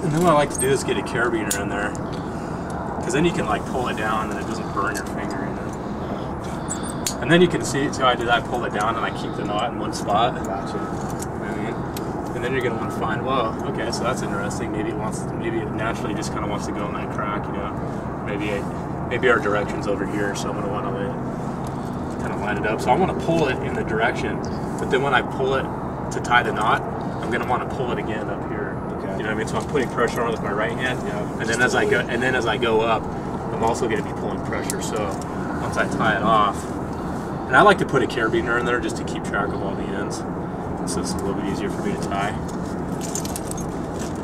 And then what I like to do is get a carabiner in there, because then you can like pull it down and it doesn't burn your finger, you know. And then you can see how I do that. I pull it down and I keep the knot in one spot. Gotcha. I mean, and then you're gonna want to find, well, okay, so that's interesting. Maybe it naturally just kind of wants to go in that crack, you know. Maybe our direction's over here, so I'm gonna want to kind of line it up. So I want to pull it in the direction, but then when I pull it to tie the knot, I'm gonna want to pull it again up here. Okay. You know what I mean? So I'm putting pressure on it with my right hand, Yeah. and then as I go up, I'm also going to be pulling pressure. So once I tie it off, and I like to put a carabiner in there just to keep track of all the ends, so it's a little bit easier for me to tie.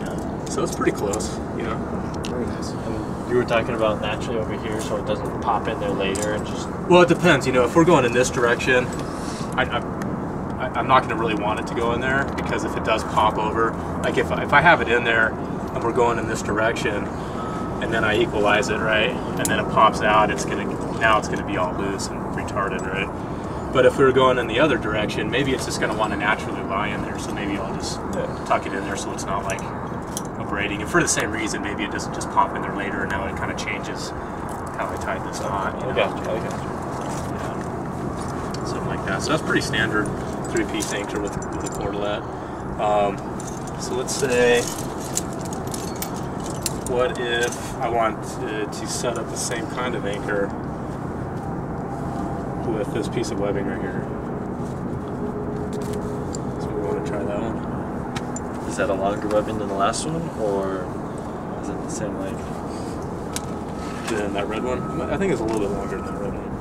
Yeah. So it's pretty close, you know. Very nice. And you were talking about naturally over here, so it doesn't pop in there later and just. Well, it depends. You know, if we're going in this direction, I'm not going to really want it to go in there, because if it does pop over, like if I have it in there and we're going in this direction, and then I equalize it, right, and then it pops out, now it's gonna be all loose and retarded, right? But if we were going in the other direction, maybe it's just gonna want to naturally lie in there, so maybe I'll just tuck it in there so it's not like abrading. And for the same reason, maybe it doesn't just pop in there later, and now it kind of changes how I tied this knot. You know? I got you. Yeah. Something like that. So that's pretty standard 3-piece anchor with a cordelet. So let's say, what if I want to set up the same kind of anchor with this piece of webbing right here? So we want to try that one. Is that a longer webbing than the last one, or is it the same length? Then that red one? I think it's a little bit longer than that red one.